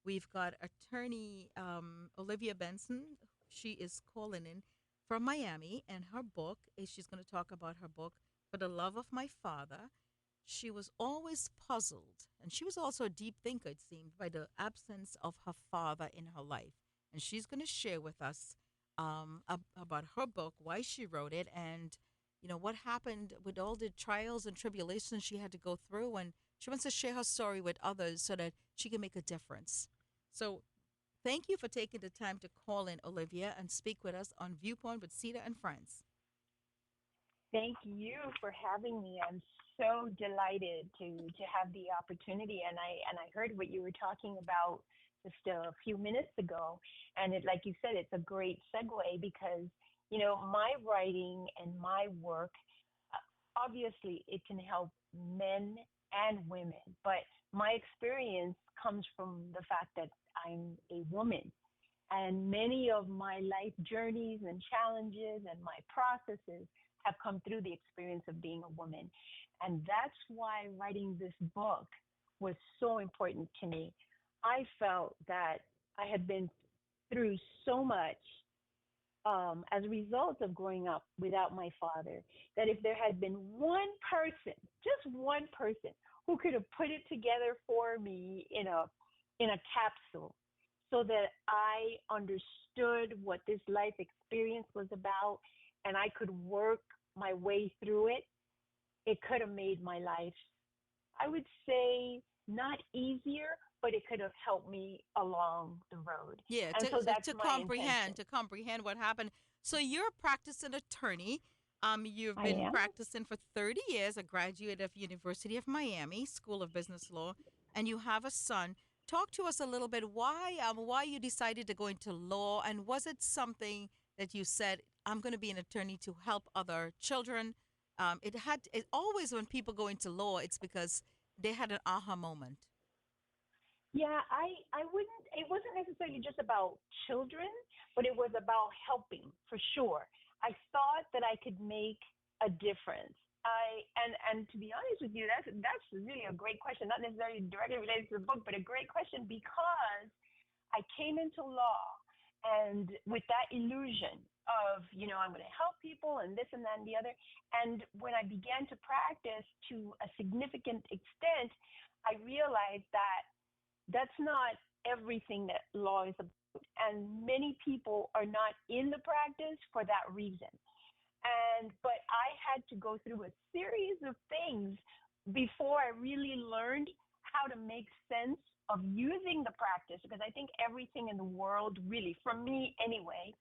We've got attorney Olivia Benson. She is calling in from Miami, and her book is she's going to talk about her book, For the Love of My Father. She was always puzzled, and she was also a deep thinker, it seemed, by the absence of her father in her life. And she's going to share with us about her book, why she wrote it, and what happened with all the trials and tribulations she had to go through. And she wants to share her story with others so that she can make a difference. So, thank you for taking the time to call in, Olivia, and speak with us on Viewpoint with Seeta and Friends. Thank you for having me. I'm so delighted to have the opportunity. And I heard what you were talking about just a few minutes ago. And like you said, it's a great segue because, my writing and my work, uh, obviously it can help men and women, but my experience comes from the fact that I'm a woman. And many of my life journeys and challenges and my processes have come through the experience of being a woman. And that's why writing this book was so important to me. I felt that I had been through so much as a result of growing up without my father, that if there had been one person, just one person, who could have put it together for me in a capsule so that I understood what this life experience was about and I could work my way through it, it could have made my life, I would say, not easier, but it could have helped me along the road. Yeah, And so that's to my comprehend intention. what happened. So you're a practicing attorney. You've I been am. practicing for 30 years, a graduate of University of Miami School of Business Law, and you have a son. Talk to us a little bit why you decided to go into law, and was it something that you said, I'm going to be an attorney to help other children? It always, when people go into law, it's because they had an aha moment. Yeah, I wouldn't, it wasn't necessarily just about children, but it was about helping for sure. I thought that I could make a difference. And to be honest with you, that's really a great question, not necessarily directly related to the book, but a great question because I came into law and with that illusion of, I'm going to help people and this and that and the other. And when I began to practice to a significant extent, I realized that that's not everything that law is about. And many people are not in the practice for that reason. But I had to go through a series of things before I really learned how to make sense of using the practice because I think everything in the world really, for me anyway,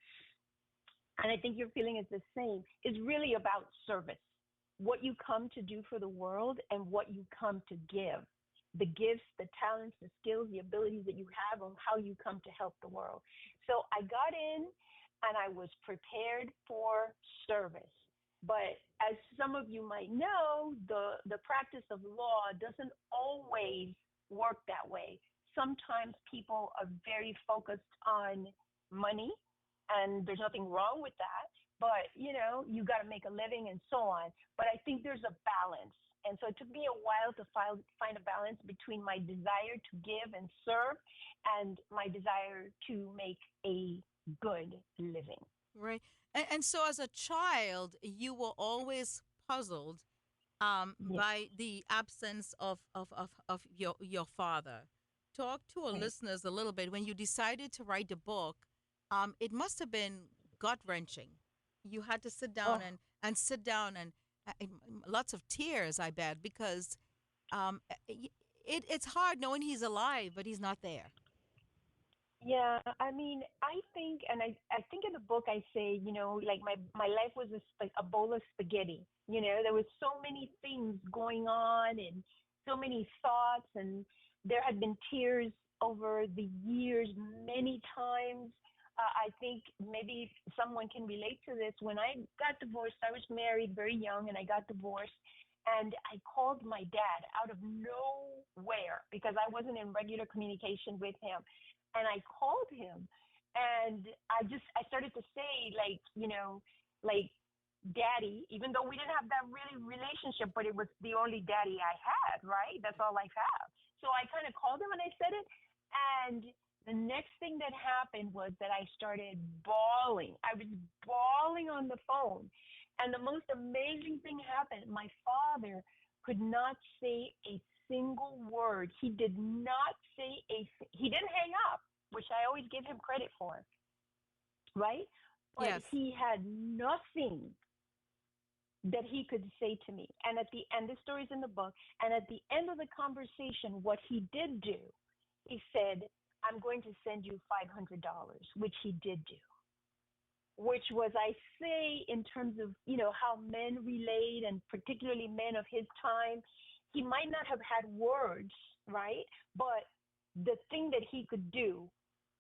and I think your feeling is the same, is really about service. What you come to do for the world and what you come to give. The gifts, the talents, the skills, the abilities that you have on how you come to help the world. So I got in and I was prepared for service. But as some of you might know, the practice of law doesn't always work that way. Sometimes people are very focused on money, and there's nothing wrong with that. But, you got to make a living and so on. But I think there's a balance. And so it took me a while to find a balance between my desire to give and serve and my desire to make a good living. Right. And so as a child, you were always puzzled Yes, by the absence of your father. Talk to our right. listeners a little bit. When you decided to write the book, it must have been gut wrenching. You had to sit down Oh, sit down and lots of tears, I bet, because it's hard knowing he's alive, but he's not there. yeah. I mean, I think, and I think in the book I say, like my life was a bowl of spaghetti. There was so many things going on and so many thoughts, and there had been tears over the years many times. I think maybe someone can relate to this. When I got divorced, I was married very young, and I got divorced. And I called my dad out of nowhere because I wasn't in regular communication with him. And I called him and I started to say like daddy, even though we didn't have that really relationship, but it was the only daddy I had, right? That's all I have. So I kind of called him and I said it. And the next thing that happened was that I started bawling. I was bawling on the phone. And the most amazing thing happened. My father could not say a single word. He did not say he didn't hang up, which I always give him credit for, right? But Yes. he had nothing that he could say to me. And at the end, the story's in the book. And at the end of the conversation, what he did do, he said, I'm going to send you $500, which he did do, which was, I say, in terms of, how men relate, and particularly men of his time, he might not have had words, right? But the thing that he could do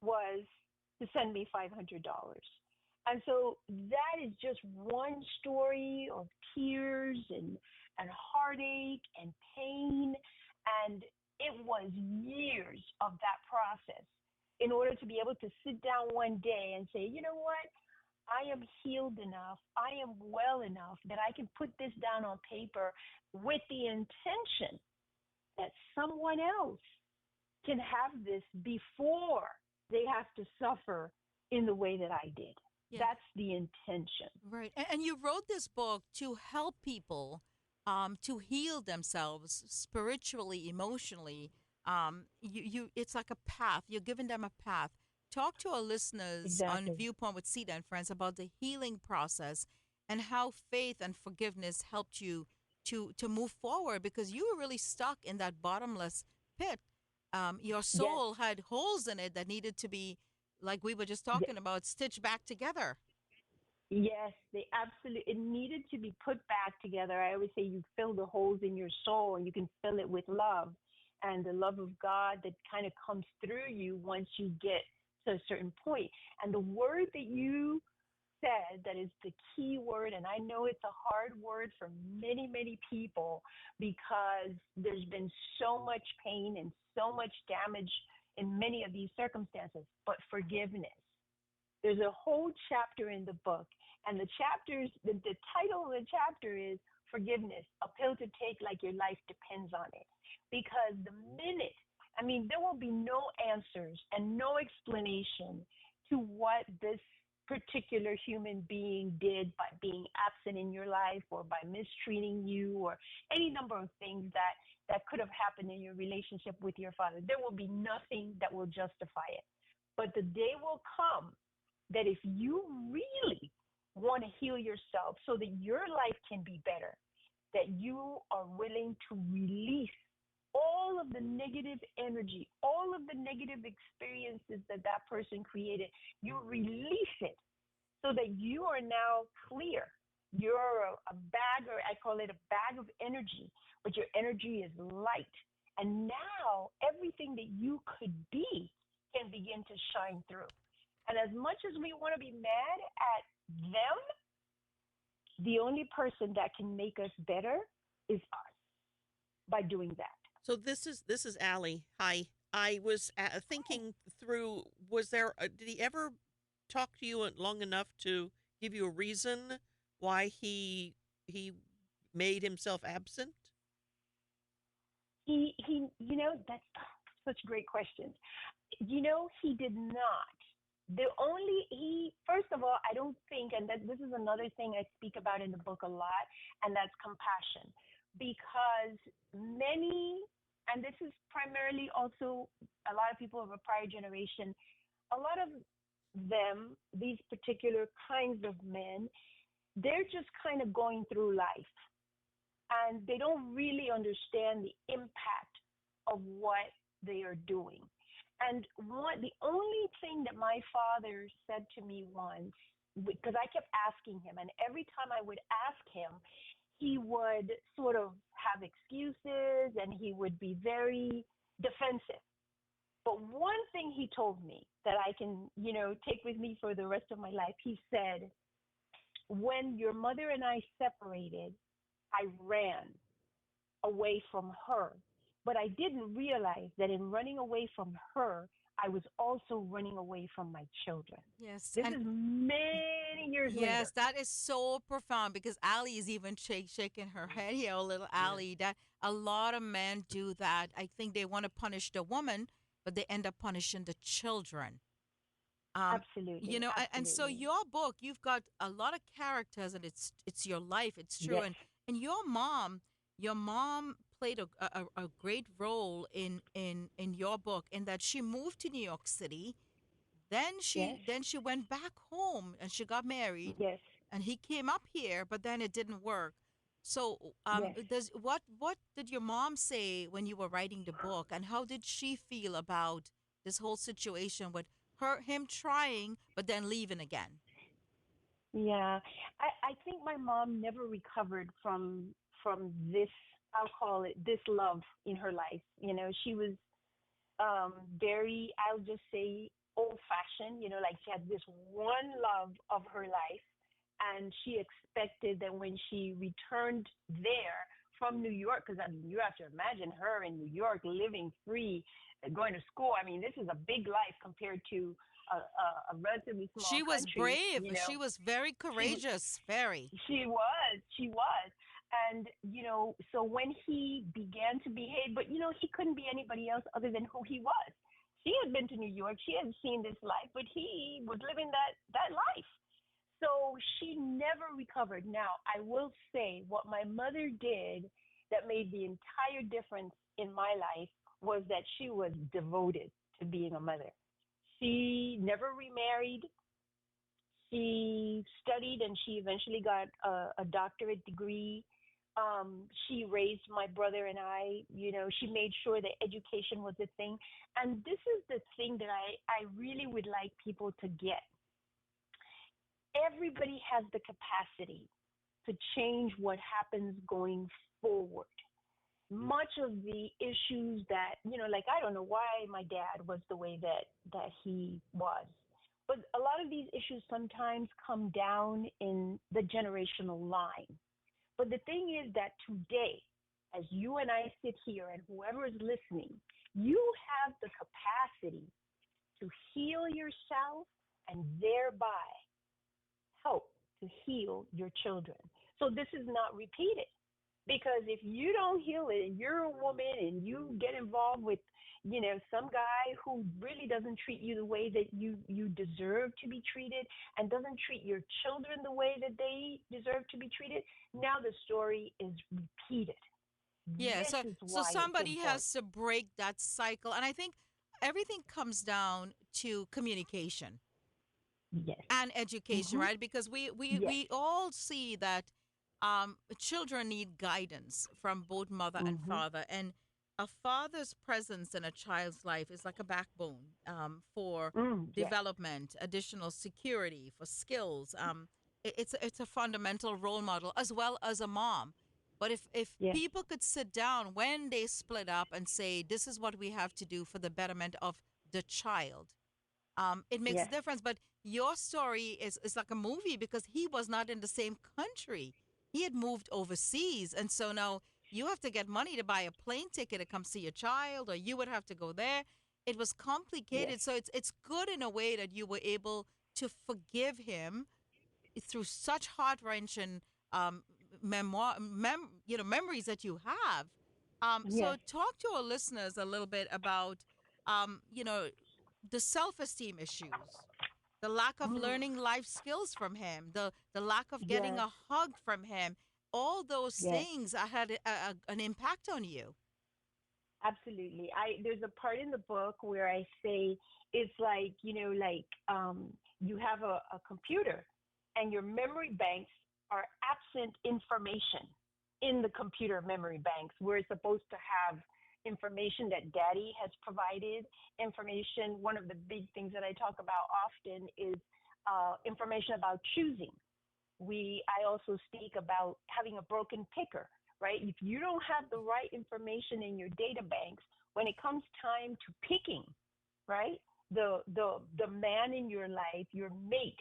was to send me $500. And so that is just one story of tears and heartache and pain. And it was years of that process in order to be able to sit down one day and say, you know what? I am healed enough. I am well enough that I can put this down on paper with the intention that someone else can have this before they have to suffer in the way that I did. Yeah. That's the intention. Right. And you wrote this book to help people to heal themselves spiritually, emotionally. It's like a path. You're giving them a path. Talk to our listeners on Exactly. Viewpoint with Sita and Friends about the healing process and how faith and forgiveness helped you to move forward, because you were really stuck in that bottomless pit. Your Yes. soul had holes in it that needed to be, like we were just Yes. talking about, stitched back together. Yes, they absolutely, it needed to be put back together. I always say you fill the holes in your soul and you can fill it with love and the love of God that kind of comes through you once you get to a certain point. And the word that you said that is the key word, and I know it's a hard word for many, many people because there's been so much pain and so much damage in many of these circumstances, but forgiveness. There's a whole chapter in the book, and the title of the chapter is Forgiveness, a pill to take like your life depends on it. Because the minute, I mean, there will be no answers and no explanation to what this particular human being did by being absent in your life or by mistreating you or any number of things that could have happened in your relationship with your father. There will be nothing that will justify it. But the day will come that if you really want to heal yourself so that your life can be better, that you are willing to release all of the negative energy, all of the negative experiences that that person created, you release it so that you are now clear. You're a bag, or I call it a bag of energy, but your energy is light. And now everything that you could be can begin to shine through. And as much as we want to be mad at them, the only person that can make us better is us by doing that. So this is Allie. Hi. I was Hi. thinking through. Was there? Did he ever talk to you long enough to give you a reason why he made himself absent? That's such great questions. He did not. First of all, I don't think, and that this is another thing I speak about in the book a lot, and that's compassion. Because many, and this is primarily also a lot of people of a prior generation, a lot of them, these particular kinds of men, they're just kind of going through life and they don't really understand the impact of what they are doing. And the only thing that my father said to me once, because I kept asking him, and every time I would ask him, he would sort of have excuses and he would be very defensive. But one thing he told me that I can, take with me for the rest of my life, he said, when your mother and I separated, I ran away from her. But I didn't realize that in running away from her, I was also running away from my children. Yes. This And is many years yes, later. that is so profound, because Ali is even shaking her head here, little Yeah. Ali. That a lot of men do that. I think they want to punish the woman, but they end up punishing the children. um you Absolutely. know, and so Absolutely. your book, you've got a lot of characters, and it's your life, it's true. Yes. And your mom played a great role in your book, in that she moved to New York City, Yes. then she went back home and she got married, Yes. and he came up here, but then it didn't work. So Yes. does what did your mom say when you were writing the book, and how did she feel about this whole situation with him trying but then leaving again? Yeah. I think my mom never recovered from this, I'll call it this love in her life. You know, she was very, I'll just say, old fashioned. You know, like she had this one love of her life, and she expected that when she returned there from New York, because I mean, you have to imagine her in New York living free, going to school. I mean, this is a big life compared to a relatively small She was country. brave. You know, She was very she courageous. Very. she was. And, you know, so when he began to behave, but, you know, he couldn't be anybody else other than who he was. She had been to New York. She had seen this life, but he was living that life. So she never recovered. Now, I will say what my mother did that made the entire difference in my life was that she was devoted to being a mother. She never remarried. She studied and she eventually got a doctorate degree. She raised my brother and I. You know, she made sure that education was a thing. And this is the thing that I really would like people to get. Everybody has the capacity to change what happens going forward. Much of the issues that, you know, like I don't know why my dad was the way that he was. But a lot of these issues sometimes come down in the generational line. But the thing is that today, as you and I sit here and whoever is listening, you have the capacity to heal yourself and thereby help to heal your children. So this is not repeated. Because if you don't heal it and you're a woman and you get involved with, you know, some guy who really doesn't treat you the way that you deserve to be treated and doesn't treat your children the way that they deserve to be treated, now the story is repeated. Yeah, This is so why it's somebody important. has to break that cycle, and I think everything comes down to communication Yes. and education, Mhm. right? Because Yes. we all see that children need guidance from both mother and Mhm. father, and a father's presence in a child's life is like a backbone for Yes. development, additional security, for skills. It's a fundamental role model as well as a mom. But if Yes. people could sit down when they split up and say, this is what we have to do for the betterment of the child, it makes a Yes. difference. But your story is like a movie, because he was not in the same country. He had moved overseas. And so now you have to get money to buy a plane ticket to come see your child, or you would have to go there. It was Yes. complicated. So it's good in a way that you were able to forgive him through such heart wrenching memories that you have. So Yes. talk to our listeners a little bit about you know, the self esteem issues, the lack of Mm. learning life skills from him, the lack of getting Yes. a hug from him. All those Yes. things had an impact on you. Absolutely. I There's a part in the book where I say it's like, you know, like you have a computer and your memory banks are absent information in the computer memory banks. We're supposed to have information that daddy has provided, information. One of the big things that I talk about often is information about choosing. I also speak about having a broken picker, right? If you don't have the right information in your data banks, when it comes time to picking, right? The man in your life, your mate,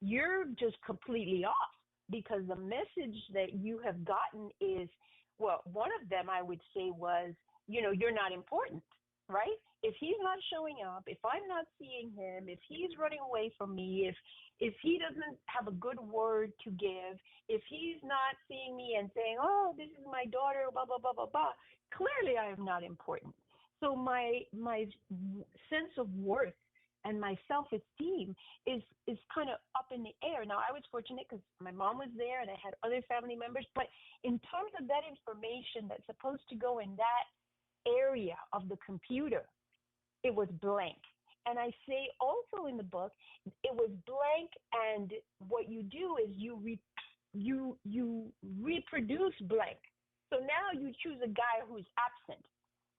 you're just completely off because the message that you have gotten is, well, one of them I would say was, you know, you're not important, right? If he's not showing up, if I'm not seeing him, if he's running away from me, if he doesn't have a good word to give, if he's not seeing me and saying, "Oh, this is my daughter," blah blah blah blah blah, clearly I am not important. So my sense of worth and my self esteem is kind of up in the air. Now I was fortunate because my mom was there and I had other family members, but in terms of that information that's supposed to go in that area of the computer, it was blank. And I say also in the book, it was blank. And what you do is you reproduce blank. So now you choose a guy who's absent,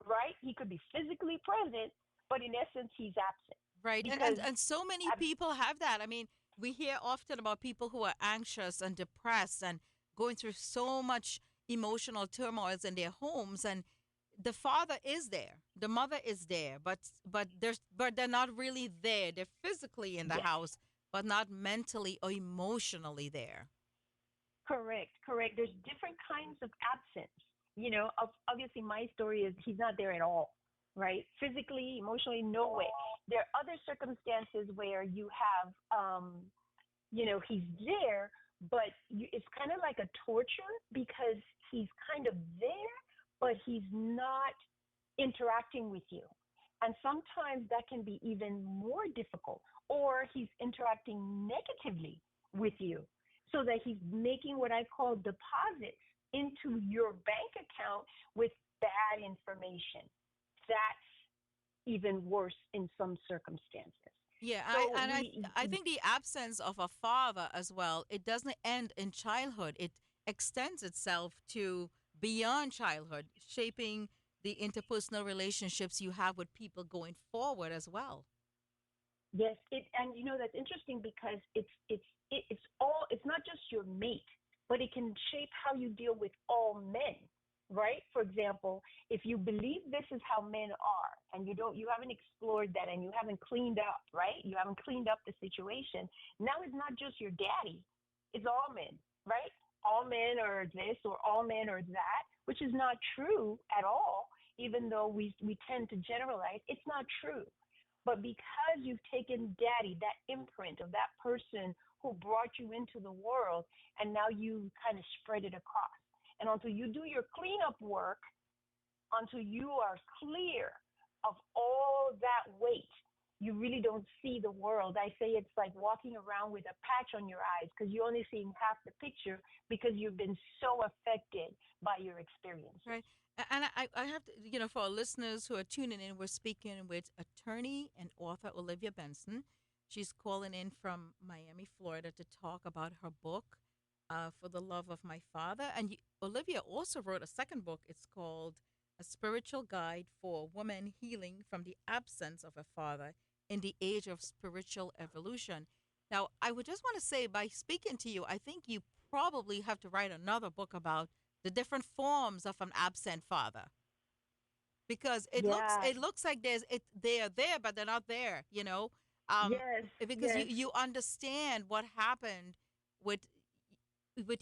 right? He could be physically present, but in essence, he's absent Right. And, because and and so many people have that. I mean, we hear often about people who are anxious and depressed and going through so much emotional turmoils in their homes, and the father is there, the mother is there, but they're not really there. They're physically in the yes, house, but not mentally or emotionally there. correct, correct. There's different kinds of absence. Obviously, my story is he's not there at all, right? Physically, emotionally, no way. There are other circumstances where you have, he's there, but it's kind of like a torture because he's kind of there, but he's not interacting with you. And sometimes that can be even more difficult, or he's interacting negatively with you so that he's making what I call deposits into your bank account with bad information. That's even worse in some circumstances. Yeah, So we, I think the absence of a father as well, it doesn't end in childhood. It extends itself to beyond childhood, shaping the interpersonal relationships you have with people going forward as well. yes, and that's interesting because it's not just your mate, but it can shape how you deal with all men, right? For example, if you believe this is how men are, and you haven't explored that, and you haven't cleaned up, right? You haven't cleaned up the situation. Now it's not just your daddy; it's all men, right? All men are this, or all men are that, which is not true at all. Even though we tend to generalize, it's not true. But because you've taken daddy, that imprint of that person who brought you into the world, and now you kind of spread it across. And until you do your cleanup work, until you are clear of all that weight, you really don't see the world. I say it's like walking around with a patch on your eyes because you're only seeing half the picture because you've been so affected by your experiences. Right. And I have to, for our listeners who are tuning in, we're speaking with attorney and author Olivia Benson. She's calling in from Miami, Florida to talk about her book, For the Love of My Father. And Olivia also wrote a second book. It's called A Spiritual Guide for Women Healing from the Absence of a Father in the Age of Spiritual Evolution. Now, I would just want to say, by speaking to you, I think you probably have to write another book about the different forms of an absent father, because Yeah. it looks like they are there but they're not there, um Yes. because Yes. you understand what happened with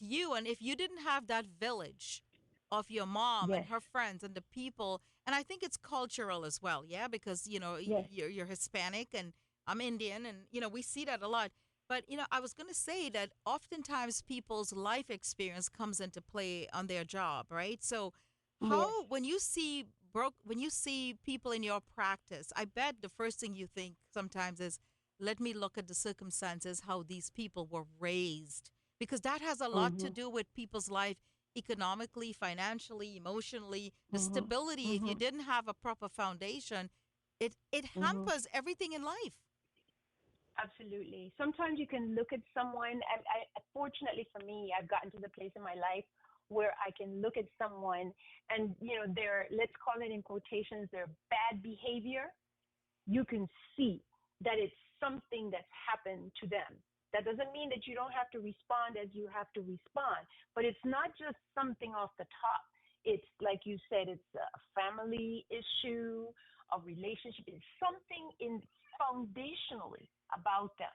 you, and if you didn't have that village of your mom and Yes. her friends and the people, and I think it's cultural as well, yeah, because Yes. you're Hispanic and I'm Indian, and we see that a lot. But I was going to say that oftentimes people's life experience comes into play on their job, right? So Yes. how, when you see people in your practice, I bet the first thing you think sometimes is, let me look at the circumstances, how these people were raised, because that has a lot to Mhm. do with people's life economically, financially, emotionally, the Mhm. stability. If you Mhm. didn't have a proper foundation, it Mhm. hampers everything in life. Absolutely. Sometimes you can look at someone, and fortunately for me, I've gotten to the place in my life where I can look at someone and, their, let's call it in quotations, their bad behavior. You can see that it's something that's happened to them. That doesn't mean that you don't have to respond as you have to respond, but it's not just something off the top. It's like you said, it's a family issue, a relationship. It's something in foundationally about them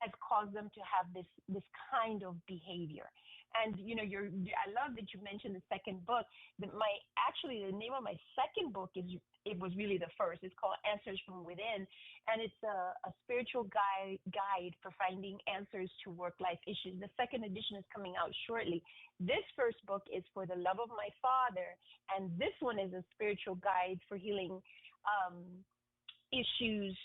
has caused them to have this kind of behavior. And I love that you mentioned the second book. The name of my second book is, it was really the first. It's called Answers from Within, and it's a spiritual guide for finding answers to work life issues. The second edition is coming out shortly. This first book is For the Love of My Father, and this one is a spiritual guide for healing um, issues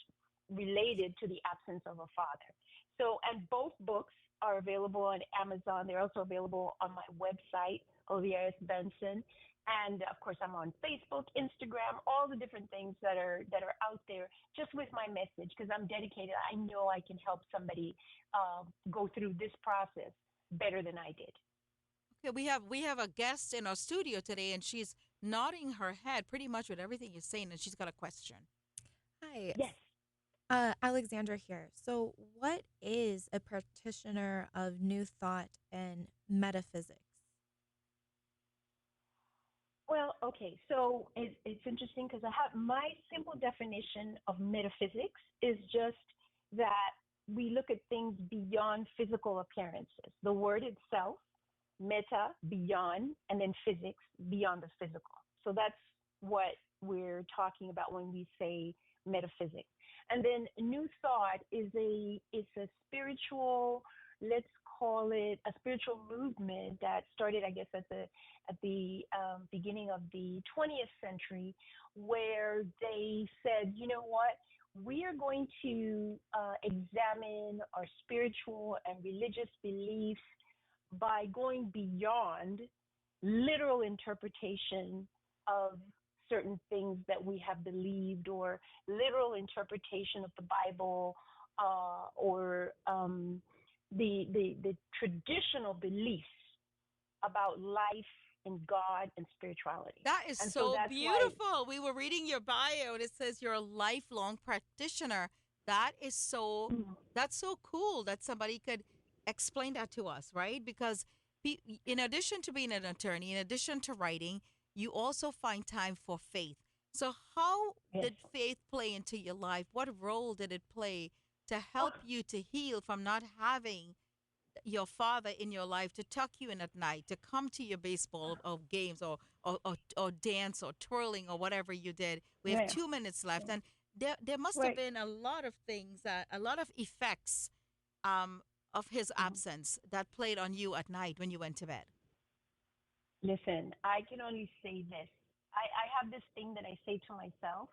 related to the absence of a father. So, and both books are available on Amazon. They're also available on my website, Olivia S. Benson. And of course, I'm on Facebook, Instagram, all the different things that are out there, just with my message, because I'm dedicated. I know I can help somebody go through this process better than I did. Okay, we have a guest in our studio today, and she's nodding her head pretty much with everything you're saying, and she's got a question. Hi, Yes. Alexandra here. So, what is a practitioner of New Thought and metaphysics? Well, okay. So it's interesting because I have my simple definition of metaphysics is just that we look at things beyond physical appearances. The word itself, meta, beyond, and then physics, beyond the physical. So that's what we're talking about when we say metaphysics. And then new thought is a spiritual, let's call it a spiritual movement that started, I guess, at the beginning of the 20th century, where they said, you know what, we are going to examine our spiritual and religious beliefs by going beyond literal interpretation of certain things that we have believed, or literal interpretation of the Bible, or the traditional beliefs about life and God and spirituality. That is And so so that's why. beautiful. We were reading your bio, and it says you're a lifelong practitioner. That is so Mm, that's so cool that somebody could explain that to us, right? Because in addition to being an attorney, in addition to writing, you also find time for faith. So how yes. did faith play into your life? What role did it play to Oh, help you to heal from not having your father in your life to tuck you in at night, to come to your baseball or games, or dance or twirling or whatever you did. We have yeah. 2 minutes left. Yeah. And there must have Right. been a lot of things, a lot of effects um, of his Mhm. absence that played on you at night when you went to bed. Listen, I can only say this. I have this thing that I say to myself.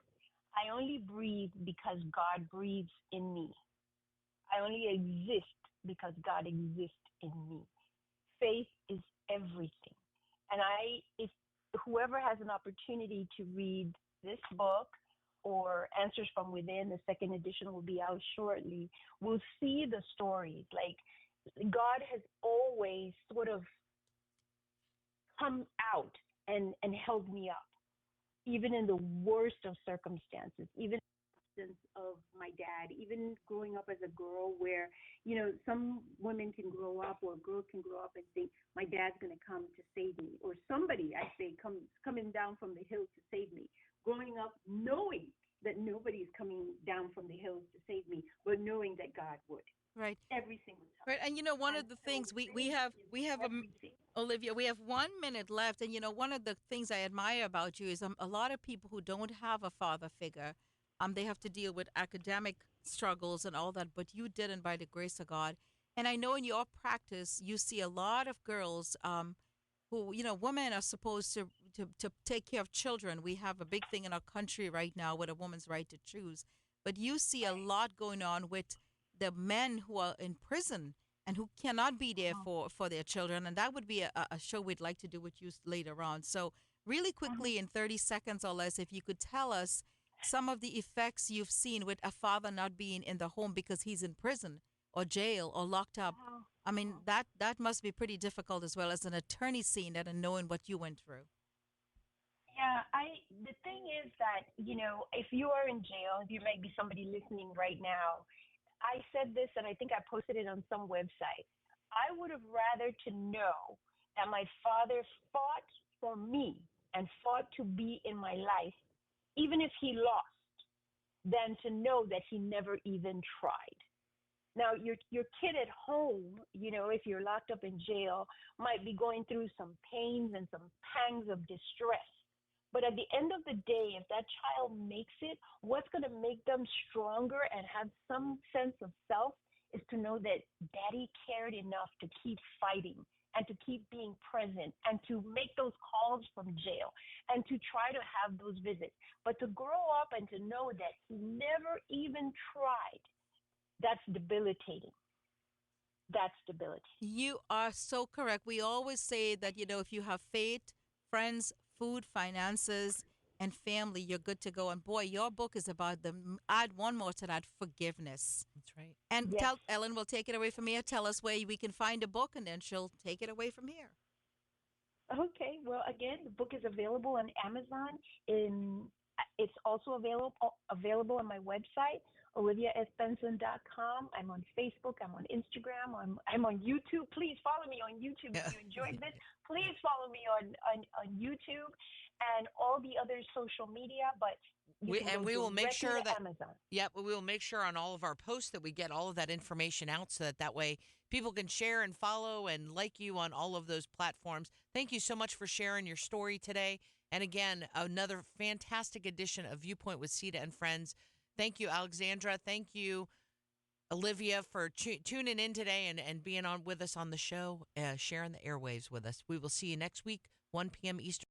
I only breathe because God breathes in me. I only exist because God exists in me. Faith is everything. And if whoever has an opportunity to read this book or Answers from Within, the second edition will be out shortly, will see the stories. Like, God has always sort of come out and held me up, even in the worst of circumstances, even of my dad, even growing up as a girl, where, some women can grow up, or a girl can grow up and think my dad's going to come to save me, or somebody, I say, coming down from the hills to save me. Growing up knowing that nobody is coming down from the hills to save me, but knowing that God would Right. every single Right. time. And one And of the so things we faith have is we have everything. Olivia, we have 1 minute left, and one of the things I admire about you is a lot of people who don't have a father figure, they have to deal with academic struggles and all that, but you didn't, by the grace of God. And I know in your practice you see a lot of girls, who, women are supposed to take care of children. We have a big thing in our country right now with a woman's right to choose, but you see a Right. lot going on with the men who are in prison and who cannot be there Uh-huh. for their children. And that would be a show we'd like to do with you later on. So, really Uh-huh. quickly, in 30 seconds or less, if you could tell us some of the effects you've seen with a father not being in the home because he's in prison or jail or locked up. Uh-huh. I mean, Uh-huh. that must be pretty difficult as well as an attorney seeing that and knowing what you went through. Yeah, the thing is that, if you are in jail, there might be somebody listening right now. I said this and I think I posted it on some website. I would have rather to know that my father fought for me and fought to be in my life, even if he lost, than to know that he never even tried. Now, your kid at home, if you're locked up in jail, might be going through some pains and some pangs of distress. But at the end of the day, if that child makes it, what's going to make them stronger and have some sense of self is to know that daddy cared enough to keep fighting and to keep being present and to make those calls from jail and to try to have those visits. But to grow up and to know that he never even tried, that's debilitating. That's debilitating. You are so correct. We always say that, if you have faith, friends, food, finances, and family, you're good to go. And boy, your book is about add one more to that, forgiveness. That's right. And Yes. tell Ellen, we'll take it away from here. Tell us where we can find a book, and then she'll take it away from here. Okay. Well, again, the book is available on Amazon. It's also available on my website, oliviasbenson.com. I'm on Facebook. I'm on Instagram. I'm on YouTube. Please follow me on YouTube if you enjoyed this. Please follow me on YouTube and all the other social media. But you can go We will make directly sure to that Amazon. Yep, we will make sure on all of our posts that we get all of that information out so that way people can share and follow and like you on all of those platforms. Thank you so much for sharing your story today. And again, another fantastic edition of Viewpoint with Seeta and Friends. Thank you, Alexandra. Thank you, Olivia, for tuning in today and being on with us on the show, sharing the airwaves with us. We will see you next week, 1 p.m. Eastern.